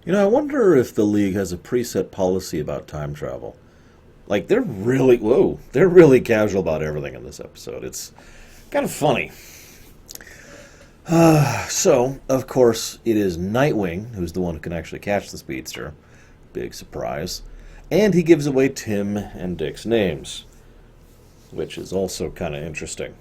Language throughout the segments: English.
You know, I wonder if the League has a preset policy about time travel. Like, they're really casual about everything in this episode. It's kind of funny. So, of course, it is Nightwing who's the one who can actually catch the Speedster. Big surprise. And he gives away Tim and Dick's names, which is also kind of interesting.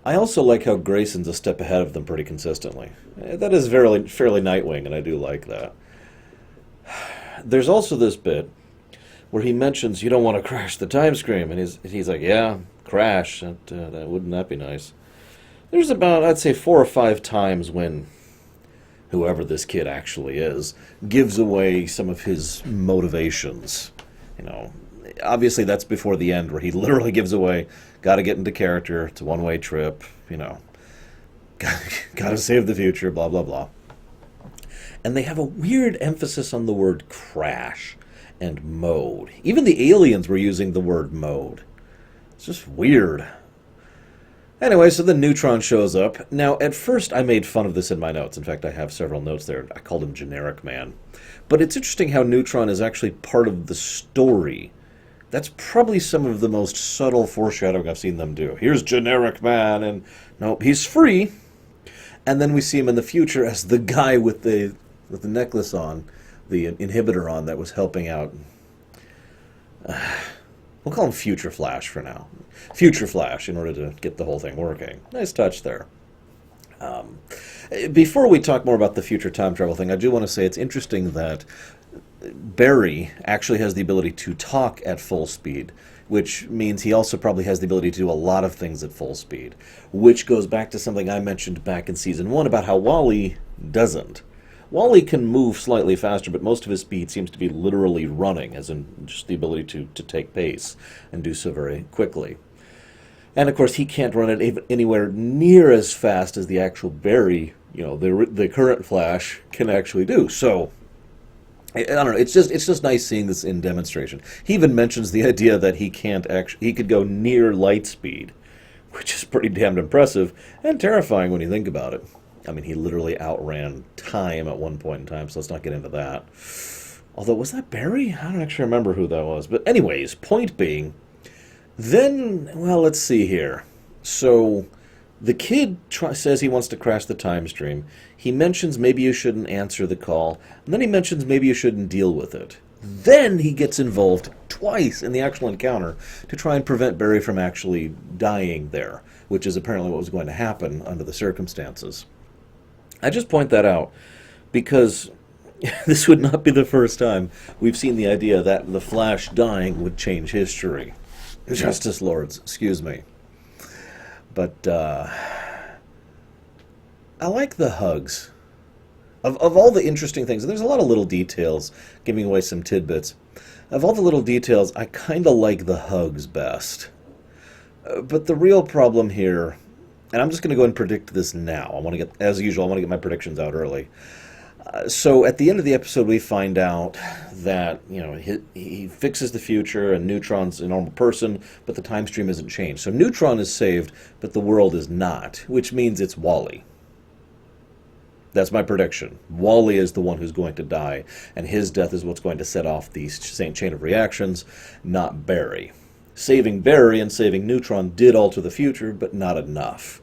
I also like how Grayson's a step ahead of them pretty consistently. That is fairly Nightwing, and I do like that. There's also this bit where he mentions you don't want to crash the time stream, and he's like, yeah, crash. Wouldn't that be nice? There's about, I'd say, 4 or 5 times when whoever this kid actually is gives away some of his motivations. You know, obviously that's before the end where he literally gives away, got to get into character, it's a one-way trip, you know, got to save the future, blah, blah, blah. And they have a weird emphasis on the word crash and mode. Even the aliens were using the word mode. It's just weird. Anyway, so then Neutron shows up. Now, at first I made fun of this in my notes. In fact, I have several notes there. I called him Generic Man. But it's interesting how Neutron is actually part of the story. That's probably some of the most subtle foreshadowing I've seen them do. Here's Generic Man, and nope, he's free. And then we see him in the future as the guy with the necklace on, the inhibitor on that was helping out. We'll call him Future Flash for now. Future Flash, in order to get the whole thing working. Nice touch there. Before we talk more about the future time travel thing, I do want to say it's interesting that Barry actually has the ability to talk at full speed, which means he also probably has the ability to do a lot of things at full speed, which goes back to something I mentioned back in Season 1 about how Wally doesn't. Wally can move slightly faster, but most of his speed seems to be literally running, as in just the ability to take pace and do so very quickly. And of course, he can't run it anywhere near as fast as the actual Barry, the current Flash, can actually do. So, I don't know. It's just nice seeing this in demonstration. He even mentions the idea that he could go near light speed, which is pretty damned impressive and terrifying when you think about it. I mean, he literally outran time at one point in time, so let's not get into that. Although, was that Barry? I don't actually remember who that was. But anyways, point being, then, well, let's see here. So, the kid says he wants to crash the time stream. He mentions maybe you shouldn't answer the call, and then he mentions maybe you shouldn't deal with it. Then he gets involved twice in the actual encounter to try and prevent Barry from actually dying there, which is apparently what was going to happen under the circumstances. I just point that out because this would not be the first time we've seen the idea that the Flash dying would change history. Justice Lords, excuse me. But I like the hugs. Of all the interesting things, and there's a lot of little details giving away some tidbits. Of all the little details, I kind of like the hugs best. But the real problem here, and I'm just going to go and predict this now. As usual, I want to get my predictions out early. So at the end of the episode, we find out that he fixes the future, and Neutron's a normal person, but the time stream isn't changed. So Neutron is saved, but the world is not, which means it's Wally. That's my prediction. Wally is the one who's going to die, and his death is what's going to set off the same chain of reactions, not Barry. Saving Barry and saving Neutron did alter the future, but not enough.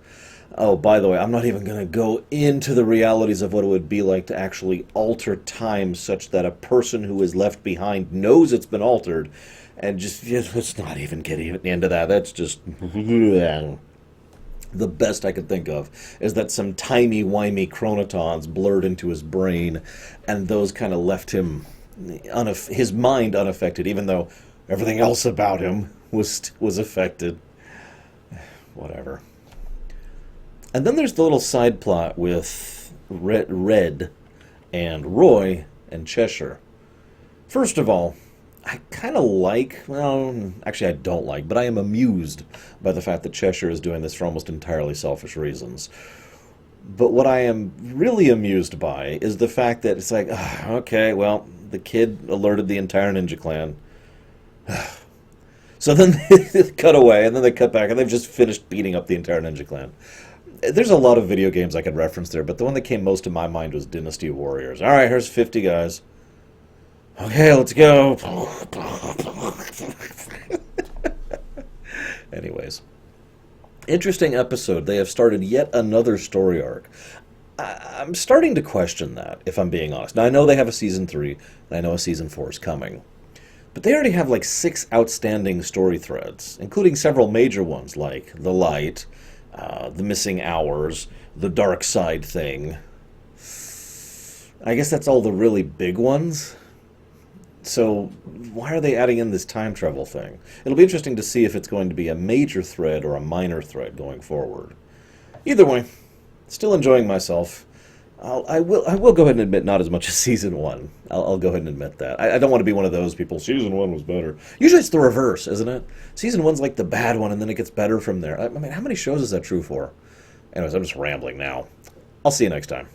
Oh, by the way, I'm not even going to go into the realities of what it would be like to actually alter time such that a person who is left behind knows it's been altered, and let's not even get into that. That's just... The best I could think of is that some timey-wimey chronotons blurred into his brain, and those kind of left him, his mind unaffected, even though everything else about him was affected. Whatever. And then there's the little side plot with Red and Roy and Cheshire. First of all, I kind of actually I don't like, but I am amused by the fact that Cheshire is doing this for almost entirely selfish reasons. But what I am really amused by is the fact that it's like, okay, well, the kid alerted the entire Ninja Clan. So then they cut away, and then they cut back, and they've just finished beating up the entire Ninja Clan. There's a lot of video games I could reference there, but the one that came most to my mind was Dynasty Warriors. All right, here's 50 guys. Okay, let's go. Anyways, interesting episode. They have started yet another story arc. I'm starting to question that, if I'm being honest. Now, I know they have a season 3, and I know a season 4 is coming. But they already have like 6 outstanding story threads, including several major ones like The Light, The Missing Hours, The Dark Side thing. I guess that's all the really big ones. So why are they adding in this time travel thing? It'll be interesting to see if it's going to be a major thread or a minor thread going forward. Either way, still enjoying myself. I will go ahead and admit not as much as Season 1. I'll go ahead and admit that. I don't want to be one of those people, Season 1 was better. Usually it's the reverse, isn't it? Season 1's like the bad one, and then it gets better from there. I mean, how many shows is that true for? Anyways, I'm just rambling now. I'll see you next time.